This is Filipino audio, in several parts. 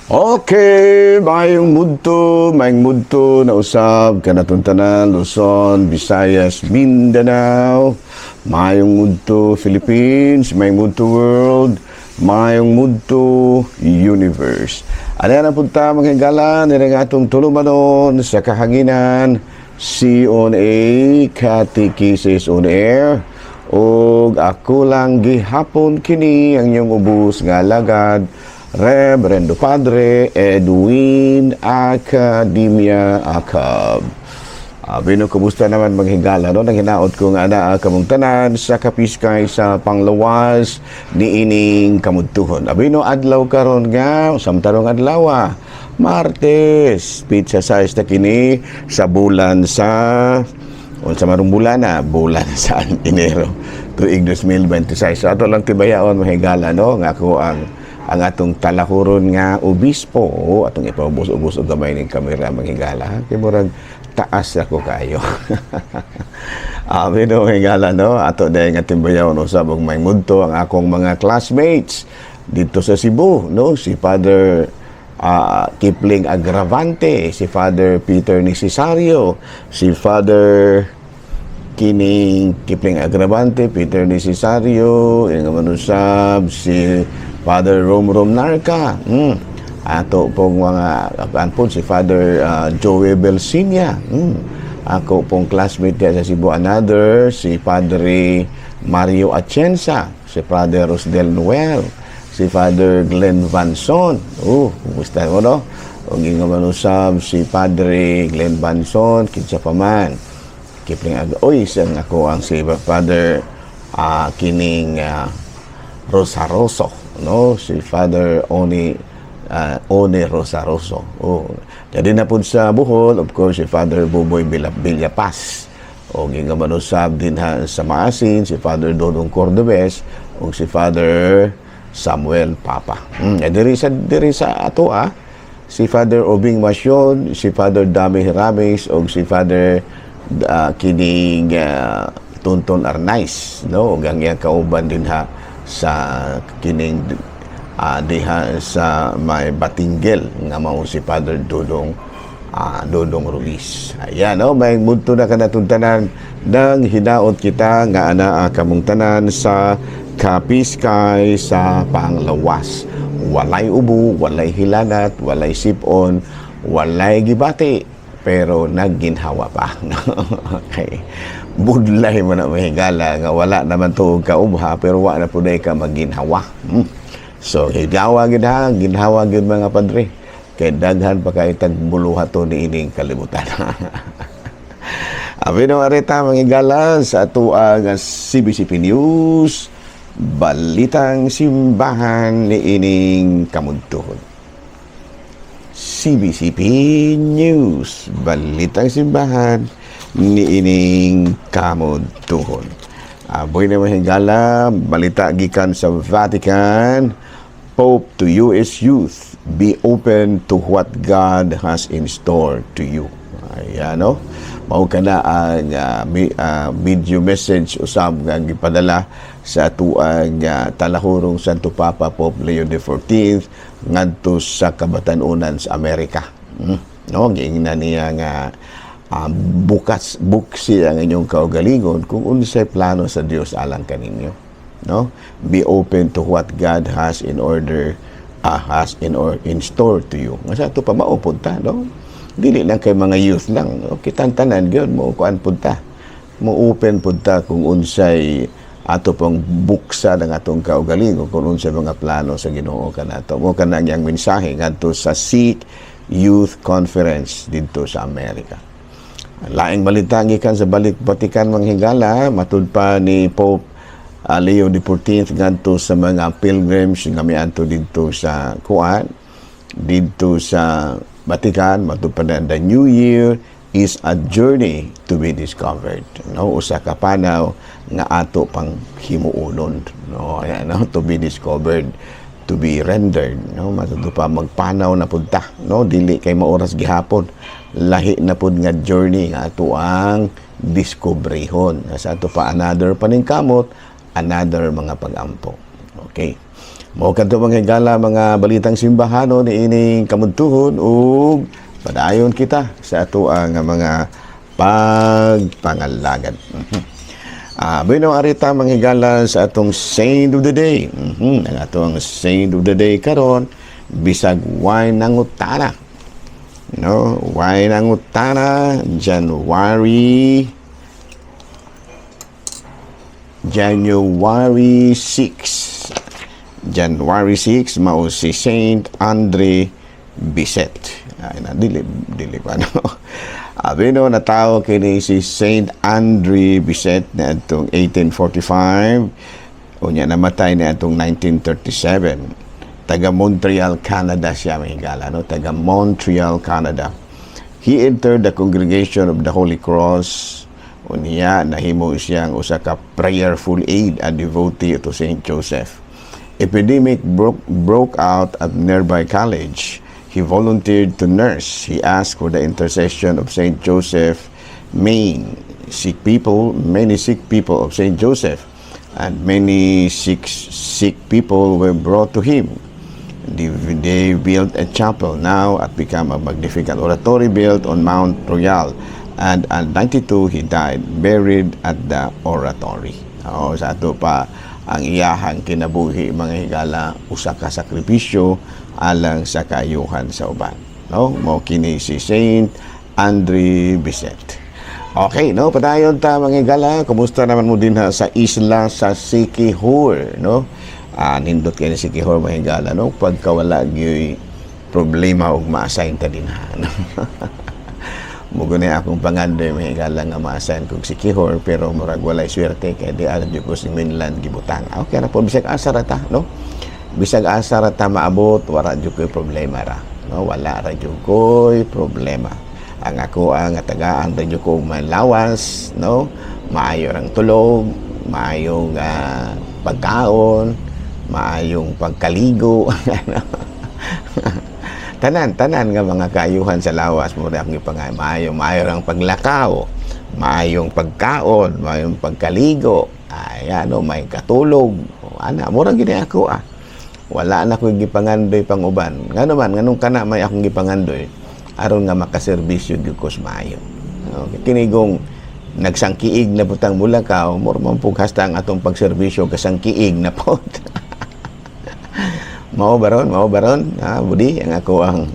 Okay, mayong mudto na usab kanatong tanan Luzon, Visayas, Mindanao. Mayong mudto Philippines, mayong mudto world, mayong mudto universe. Ano na punta mga hingala nila nga atong tulumanon sa kahanginan C-on-A, Catechesis on Air. O ako lang gihapon kini ang iyong ubos nga alagad Reverendo Padre Edwin Academia Acab. Bino, kumusta naman maghigala, no? Nang hinaot ko nga na kamong tanan sa kapiskay sa panglawas ni ining kamudtuhon. Bino, adlaw karon nga, samtarong adlaw, Martes, pizza size na kini sa bulan sa sa marong bulan sa Enero tuig 2026. So, ato lang tibayaon mahigala, no? Nga ako ang atong talahuron nga obispo, atong ipaubos-ubos og gamay ning kamera manghigala. Kay murag taas ako kayo. Bino higala, no? Ato dahil nga timbayaon usab og may mudto ang akong mga classmates dito sa Cebu, no? Si Father Kipling Agravante, si Father Peter Necesario, si Father kining Kipling Agravante, Peter Necesario, yung manusab, si Father Rom Narca, ato pong mga kapanpon, si Father Joey Belsinia, ako pong classmate sa Cebu, another, si Padre Mario Atienza, si Father Rosdel Noel, si Father Glenn Vanson. Kumusta mo, no? O nga manusab, si Padre Glenn Vanson, kinsa pa man. Kipling isang ako ang si Father kining Rosaroso, no? Si Father One Rosaroso. Jadi na po sa Bohol, of course, si Father Buboy Villapas. O nga manusab din sa Maasin, si Father Dodong Cordobes, o si Father Samuel Papa. Diri sa ato si Father Obing Masyon, si Father Dami Hirames, o si Father kining Tonton Arnaiz, no? Ang iyang kauban din sa kining diha sa may Batinggel nga mao si Father Dodong Ruiz. Ayan, no? May mudto na kanatuntanan nang hinaot kita nga ana kamong tanan sa kapiskay sa panglawas. Walay ubo, walay hilanat, walay sipon, walay gibati, pero nagginhawa pa. Okay. Budlay mo na mahigala nga wala naman to kaubha, pero wala na po na ka magginhawa. So, ginhawa gid mga padre. Kay daghan pa kay tagbuluha to ni ining kalibutan. Abino areta mahigala sa ato ang CBCP News, balitang simbahan ni ining kamudtuhon. CBCP News, balitang simbahan ni ining kamudtuhon. Boy na mahigala, balita gikan sa Vatican. Pope to US youth, be open to what God has in store to you. Ayan, no? Mao kana ang video message usab nga gipadala sa atuang talahurong Santo Papa Pope Leo XIV ngadto sa kabatanunan sa Amerika. No, giingnan niya nga buksi ang inyong kaugalingon kung unsay plano sa Dios alang kaninyo. No, be open to what God has in store to you. Nga sa ito pa maupunta, no? Dili lang kay mga youth lang, no? Kitantanan gyud mo kuan punta, mo open punta kung unsay ato pong buksa ng atong kaugalingon, kung unsay mga plano sa Ginoo kanato. Mo kanang yang mensahe ngadto sa Sikh Youth Conference dito sa Amerika. Laing balita gikan sa Vatican manghigala, matud pa ni Pope Leo XIV ngadto sa mga pilgrims nga miadto dito sa kuan, dito sa Vatican, matud pa na the New Year is a journey to be discovered. No, usa ka panaw nga ato pang himuonon, no, ayan, no, to be discovered, to be rendered, no, matud pa magpanaw na punta, no, dili kay maoras gihapon, lahi na pud nga journey nga ato ang diskubrehon. Sa ato pa another paningkamot, another mga pag-ampo. Okay. Mao kadto mga higala mga balitang simbahanon ni ining kamudtuhon ug padayon kita sa ato ang mga pagpangalagan. Bueno, arita mga higala sa atong Saint of the Day. Ang atong Saint of the Day karon bisag way nangutana. No, way nangutana January 6. January 6 mao si Saint Andre Bicet. Ay na dili pa no. Abino na tao kini si Saint Andre Bicet na atong 1845 unya namatay na atong 1937. Taga Montreal, Canada siya mahigala no, taga Montreal, Canada. He entered the Congregation of the Holy Cross. Unya nahimo siyang usa ka prayerful aid and devotee to Saint Joseph. Epidemic broke out at nearby college. He volunteered to nurse. He asked for the intercession of Saint Joseph, many sick people of Saint Joseph, and many sick people were brought to him. They built a chapel now at become a magnificent oratory built on Mount Royal. And at 92, he died, buried at the oratory. Sa ato pa, ang iyahang kinabuhi mga higala usa ka sakripisyo alang sa kaayuhan sa uban, no, mao kini si Saint Andre Bicet. Okay, no, padayon ta mga higala, kumusta naman mo din sa isla sa Siquijor, no? Nindot kay ni Siquijor mga higala, no, pagkawala gyud problema og ma-assign ta din ha. No? Mugo na akong pangandoy may higala nga maasahan kong Siquijor pero murag walay swerte kaya di alam ko si mainland gibutang. Okay na po, bisag asa rata, no? Bisag asa rata maabot, wala dyo ko'y problema ra. No? Wala ra dyo ko'y problema. Ang ako ang tagaan ra dyo ko malawas, no? Maayo rang tulog, maayong pagkaon, maayong pagkaligo. Tanan nga mga kaayuhan sa lawas mo rin akong maayo ang paglakaw, maayong pagkaon, maayong pagkaligo, may katulog, murang gini ako wala na akong gipangandoy pang uban. Nga naman, nganong kana may akong gipangandoy, aron nga makaserbisyo gyud ko sa maayo. Kinigong nagsangkiig na putang mulakaw, murang hasta ang atong pagserbisyo kasangkiig na pot. Mao baron, budi ang ako ang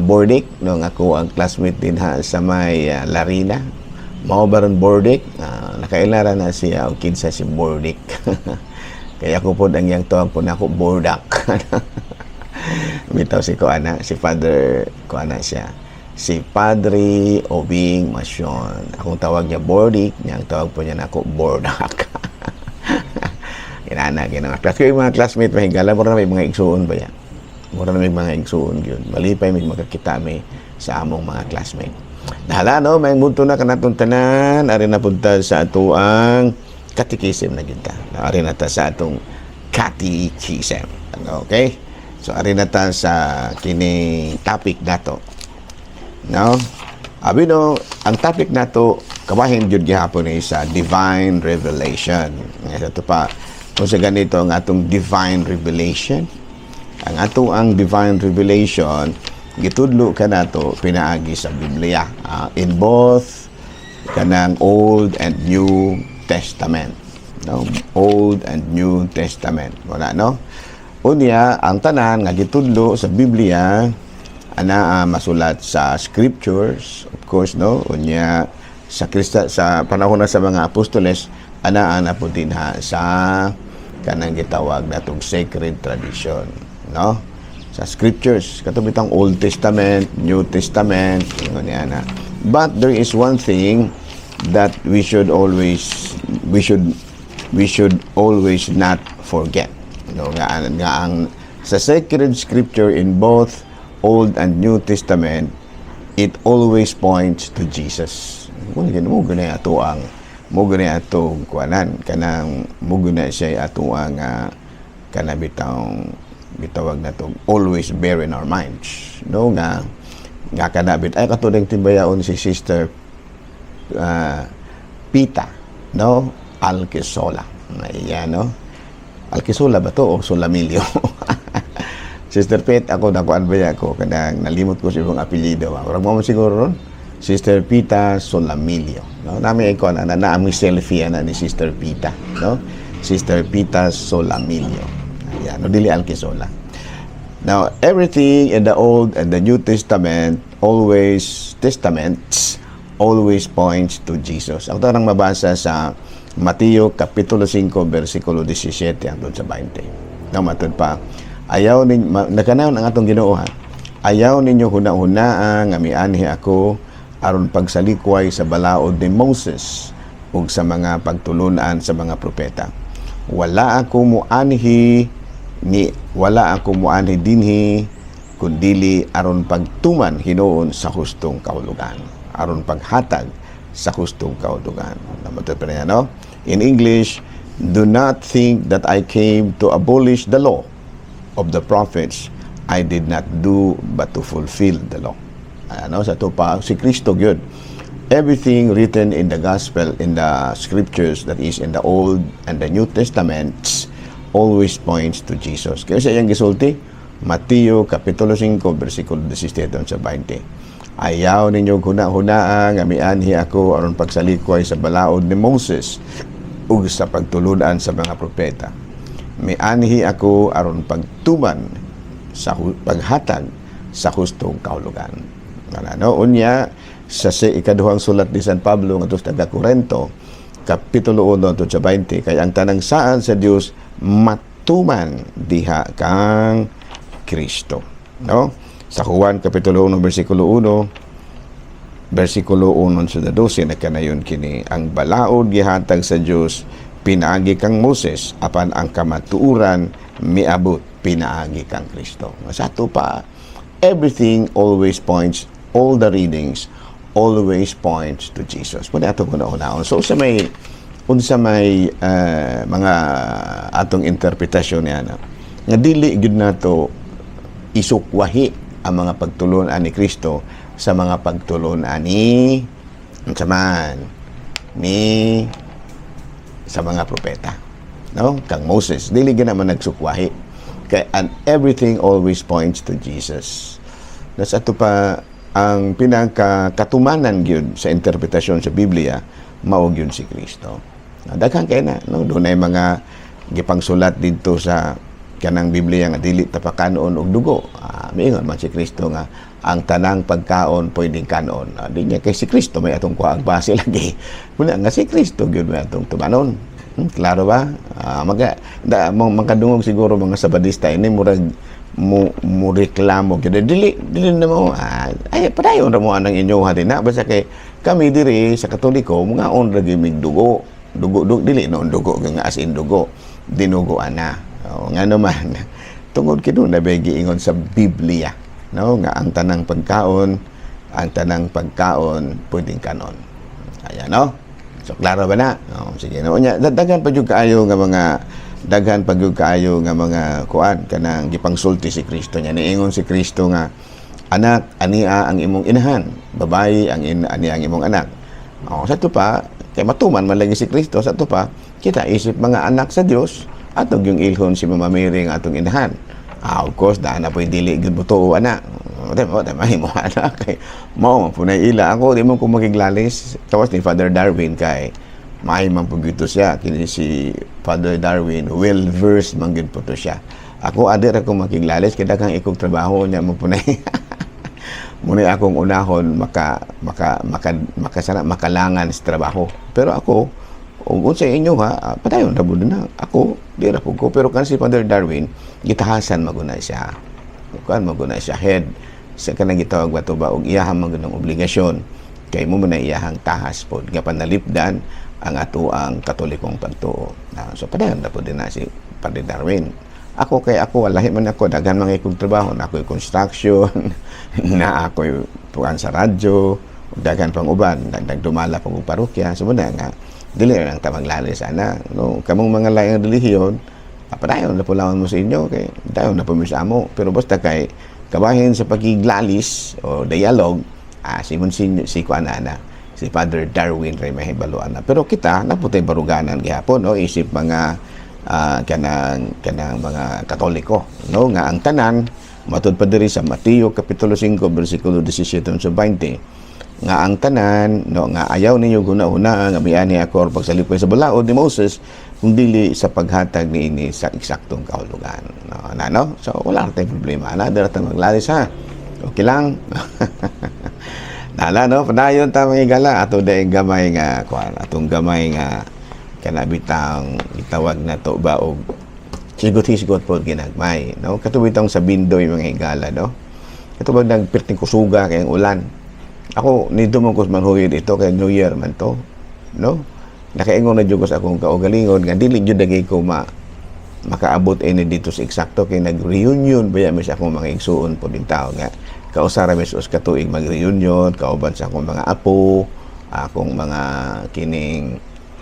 Bordic, no, ang ako ang classmate din sa may Larina. Mao baron Bordic, nakailara na siya ang kinsa si Bordic. Kaya ako po ang yang tawag po na ako Bordak. Bitaw si si Father siya. Si Padre Obing Masyon. Akong tawag niya Bordic, niyang tawag po niya na ako Bordak. Inana gina kasi yung mga classmate mahigala mo na may mga igsuon ba yan, mo na may mga igsuon yun, malipay may makakita may sa among mga classmate. Nahala no, may munto na kanatong tanan, ari na punta sa ato ang catechism na ginta, ari na ta sa atong catechism. Okay, so ari na ta sa kini topic nato, no? Abi no, ang topic nato kabahin jud gihapon is sa divine revelation. Ito pa kung sa ganito ang atong divine revelation. Ang atong divine revelation gitudlo ka nato pinaagi sa Biblia, in both kanang Old and New Testament, no? Old and New Testament, wala no? Unya ang tanan nga gitudlo sa Biblia ana masulat sa scriptures, of course, no? Unya sa sa panahon na sa mga apostoles ana po din sa kanang gitawag natong sacred tradition, no? Sa scriptures katong bitang Old Testament, New Testament, na. But there is one thing that we should always not forget, no? Nga ang sa sacred scripture in both Old and New Testament, it always points to Jesus. Mo gani ato ang muguna atong kuanan kanang muguna siya ato ang kanabitang gitawag nato always bear in our minds, no, nga kanabit ay katudang timbayaon si Sister Pita, no, Alquesola, ayan, no, Alquisola ba to o Solamilio? Sister Pete, ako nakuan ba ako kanang nalimot ko sa ibang apelyido. Orang mo siguro ron? Sister Pita Solamilio. No? Nami ko na naami selfie na ni Sister Pita, no? Sister Pita Solamilio. Ayan, no dili Alquisola. Now, everything in the Old and the New Testament testaments always points to Jesus. Ako tarang mabasa sa Mateo Kapitulo 5 versikulo 17 hangtod sa 20. No, matod pa. Ayaw ninyo, nakanaon ang atong Ginoo ha. Ayaw ninyo huna-hunaa nga mianhi ako aron pagsalikway sa balaod ni Moses ug sa mga pagtulunan sa mga propeta. Wala ako muanhi dinhi kundili aron pagtuman hinuon sa hustong kahulugan, aron paghatag sa hustong kahulugan. Namatod pa niya, no? In English, do not think that I came to abolish the law of the prophets. I did not do but to fulfill the law. Ano sa to pa si Kristo gyud. Everything written in the gospel, in the scriptures, that is in the Old and the New Testaments, always points to Jesus. Kaya sa iyang gisulti, Mateo Kapitulo 5 versikulo 17 sa 20. Ayaw ninyo huna-hunaa nga mianhi ako aron pagsalikway sa balaod ni Moses ug sa pagtulunan sa mga propeta. Mianhi ako aron pagtuman sa paghatag sa hustong kahulugan. Ano unya sa ikaduhang sulat ni San Pablo ngadto sa Korinto Kapitulo 1 sa 20, kay ang tanang saan sa Dios matuman diha kang Kristo, no? Sa Juan Kapitulo 1 versikulo 1 sa 12 nakanayon kini ang balaod gihatag sa Dios pinaagi kang Moses apan ang kamatuuran miabot pinaagi kang Kristo. Sa ato pa everything always points, all the readings always points to Jesus. Pwede ato una-unaon. So unsa may mga atong interpretasyon niya na nga dili gid nato isukwahi ang mga pagtulon ni Kristo sa mga pagtulon ni sa mga propeta, no? Kang Moses dili gyud naman nagsukwahi kay and everything always points to Jesus. Nas ato pa ang pinakatumanan gyud sa interpretasyon sa Biblia mao gyud si Kristo. Daghan kay na no dunay mga gipangsulat didto sa kanang Biblia nga dili tapakanon og dugo. Miingon man si Kristo nga ang tanang pagkaon pwedeng kanon. Di niya kay si Kristo may atong kuha base lagi. Muna nga si Kristo gyud may atong tumanon. Klaro ba? Makadungog siguro mga Sabadista ini murag mo reklamo gyud dili na mo ay padayon ra mo anang inyo ha na basta kay kami diri sa Katoliko mga on lagi mig dugo dili no dugo nga as in dugo dinugo ana nga naman tungod kino na begi ingon sa Biblia, no, nga ang tanang pagkaon pwedeng kanon. Ayan, no? So klaro ba na? Sige no nya daghan pa jud kaayo nga mga kuan kanang gipangsulti si Kristo nya niingon si Kristo nga anak ania ang imong inahan, babayi ania ang imong anak. Sa to pa kay matuman man lagi si Kristo, sa to pa kita isip mga anak sa Dios atong yung ilhon si Mama Mary nga atong inahan. Of course daan na po'y dili gud buto anak. May mo anak kay mao punay ila ako di mo ko makiglalis tawas ni Father Darwin kay may man pugito siya kini si Father Darwin well versed man gid po to siya. Ako adir ako makiglalis kay daghang ikog trabaho niya mo punay. Muna akong unahon makalangan sa trabaho. Pero ako kung sa inyo ha, padayon ra bud na ako di ra pud ko pero kan si Father Darwin gitahasan maguna siya. Kuan maguna siya head sa kanang gitawag bato ba og iyahang magunang obligasyon kay mo na iyahang tahas pod nga panalipdan ang atoang katolikong pagtuo. So padayon ra pud na si Father Darwin. Ako lahi man ako daghan mga ikong trabaho na ako'y construction na ako'y tuan sa radyo daghan pang uban nagdumala pag og parokya so muna nga dili lang ta maglalis ana no kamong mga laing relihiyon padayon na pulawon mo sa inyo kay dayon na po mi sa amo pero basta kay kabahin sa pagiglalis o dialogue si kuanana si Father Darwin ray mahibaluan na pero kita naputay baruganan gihapon no isip mga kanang mga Katoliko, no, nga ang tanan matud pa diri sa Mateo kapitulo 5 bersikulo 17 sa 20 nga ang tanan, no, nga ayaw ninyo guna-una nga miani ako or pagsalipoy sa balaod ni Moses kung dili sa paghatag niini sa eksaktong kahulugan, no. So wala tayong problema na dira ta maglalis ha, okay lang. Nala, no, padayon ta mga igala ato daing gamay nga kuan, atong gamay nga kanabitang itawag na to ba og sigot-sigot po ginagmay, no, katubitang sa bindoy mga igala, no, katubag nagpirting kusuga kay ulan. Ako nito mo ko man huyod ito kay New Year man to, no, nakaingon na jud ko sa akong kaugalingon nga dili jud dagay ko makaabot ini dito sa eksakto kay nag-reunion baya mi sa akong mga igsuon po din tao nga kausara mi sa katuig mag-reunion kauban sa akong mga apo, akong mga kining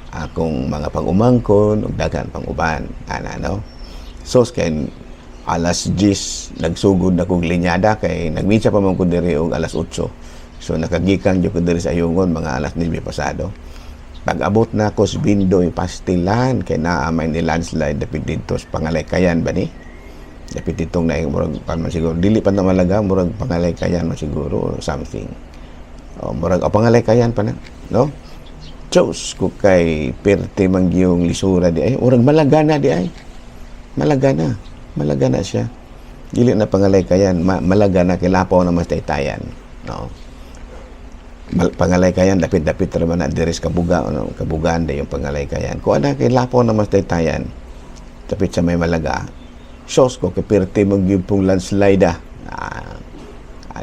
akong mga pag-umangkon ug daghan pang uban ana, no. So kay alas 10 nagsugod na kog linyada kay nagminsa pa man ko diri og alas 8. So nakagikan jud ko diri sa Ayungon mga alas 9 pasado. Pag-abot na ko sa Bindoy Pastilan kay naamay ni landslide dapit dito sa Pangalaykayan ba ni? Dapit ditong na murag man siguro dili pa na malaga murag Pangalaykayan man siguro or something. O murag Pangalaykayan pa na, no? Diyos ko kay perte manggiyong lisura di ay urang malagana di ay malagana siya dili na Pangalaykayan malagana kay lapaw na mas taytayan, no. Pangalaykayan dapit-dapit naman na deres kabuga, no? Kabugan da yung Pangalaykayan ko ana kay lapaw na mas taytayan dapit sa may Malaga. Sos ko kay perte manggiyong pong landslide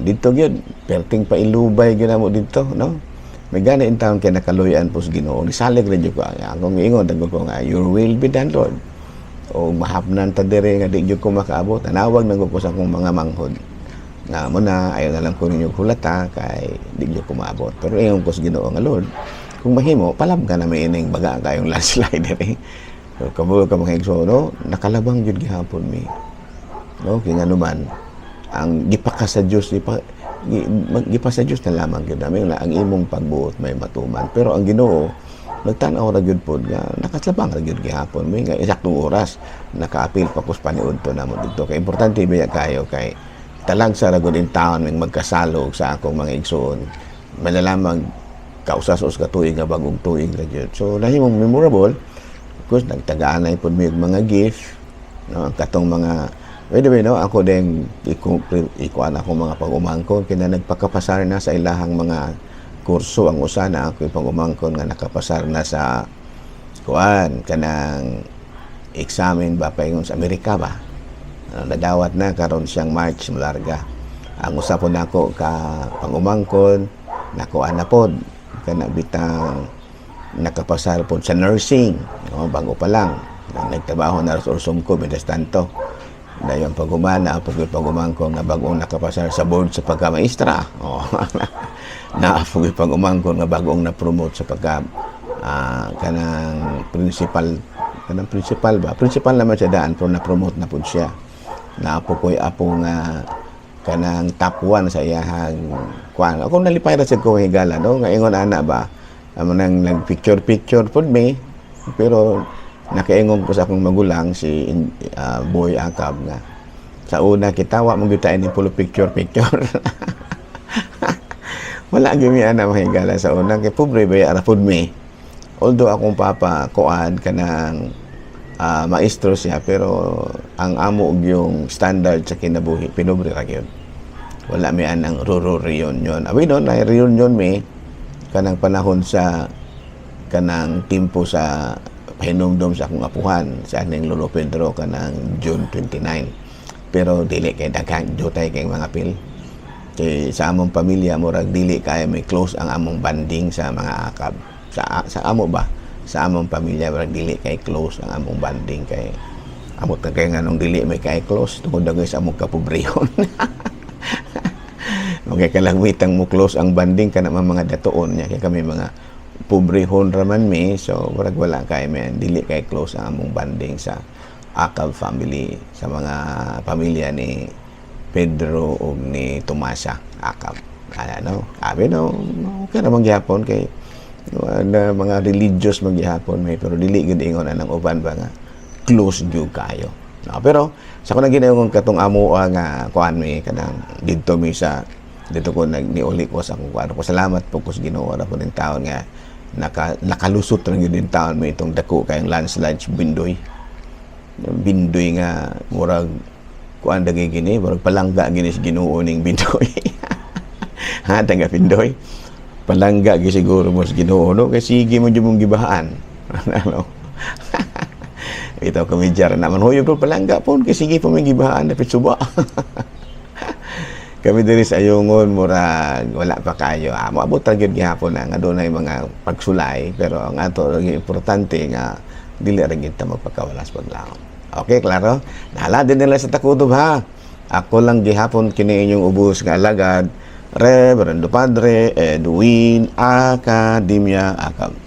dito gyud perting pailubay ginamo dito, no. May gana in taon kay nakaluyan po sa Ginoo. Nisalig rin ko akong ingon dago ko nga your will be done, Lord. O mahapnan ta dire nga di jud ko makaabot. Tanawag nang ko sa akong mga manghod. Nga mo na ayo na lang ko ninyo hulata kay di jud ko maabot. Pero ingon ko sa Ginoo nga Lord, kung mahimo palab ka na may ining baga kayong landslide dire. So kamo ka mga igsoon, no, nakalabang jud gihapon mi. No, kay nga naman ang gipakas sa Dios gipasa Diyos na lamang yun namin ang imong pagbuot may matuman pero ang Ginoo nagtanaw ra gyud pod nga nakaslabang ra gyud gihapon may nga eksaktong oras nakaapil pa kus paniud to namo didto kay importante biya kayo kay talag sa ragod in taon ng magkasalog sa akong mga igsoon malalamang kausas-us ka tuig nga bagong tuig ra gyud so nahimong memorable kus nagtagaan na pod mi mga gift, no, katong mga by the way, no, ako din ikuan ako mga pag-umangkon kina nagpakapasar na sa ilahang mga kurso ang usa na ako pag-umangkon nga nakapasar na sa kuan kanang examen ba paingon sa Amerika ba. Nadawat na karon siyang March larga. Ang usa po nako ka pag-umangkon nakuan na pod kana bitang nakapasar pod sa nursing, no, bago pa lang nagtrabaho na sa Ursumco mientras tanto. Dayon pagumana pag-umangkon nga bagong nakapasar sa board sa pagkamaestra. Na pag-umangkon nga bagong na-promote sa pagka kanang principal ba principal naman siya daan pero na-promote na pud siya. Naapo nga kanang top 1 sa iyahang kuan. Ako nalipay ra sa ko higala, no, nga ingon ana ba amo nang nag-picture pud me pero nakaingon ko sa akong magulang si Boy Akab nga sa una kitawa mong gitain ni pulo picture wala gyud ana mahigala sa una kay pobre ba ara pud mi although akong papa kuan kanang maestro siya pero ang amo og yung standard sa kinabuhi pinobre ra gyud wala mi anang ruro reunion abi no na reunion mi kanang panahon sa kanang timpo sa pahinumdom sa akong apuhan sa aning Lolo Pedro kanang June 29 pero dili kay daghang jutay kay mga pil kay sa among pamilya murag dili kay may close ang among banding sa mga akab sa amo ba sa among pamilya murag dili kay close ang among banding kay amot kay nganong dili may kay close tungod dagay sa among kapobrehon okay kalagmitang mo close ang banding kana mga datoon niya kay kami mga pobrehon raman mi so murag wala kay men dili kay close ang among banding sa Akab family sa mga pamilya ni Pedro ug ni Tomasa Akab ano abi no okay ra mangyapon kay na mga religious mangyapon may pero dili gud ingon anang uban ba nga close gyud kayo. No, pero sa ko na ginawang katong amo nga kuan mi kanang didto mi sa dito ko niuli ko sa akong kuan ko salamat po ko sa Ginoo ra po ning taon nga nakalusot ra gyud din taon mi itong dako kayong landslide Bindoy. Bindoy nga murag kuan dagay gini murag palangga gini sa Ginoo ning Bindoy. Ha taga Bindoy. Palangga gi siguro mo sa Ginoo no kay sige mo jud mong gibahaan. Ano? Ito komedya naman hoyo pero palangga po kasi sige po may gibahaan na pitsuba. Kami diri sa Ayungon murag wala pa kayo. Moabot ra gyud gihapon nga adunay mga pagsulay pero ang ato importante nga dili ra gyud ta magpakawalas paglaom. Okay, klaro? Nahala din nila sa takutob ha. Ako lang gihapon kini inyong ubos nga alagad Reverendo Padre Edwin Academia Acab.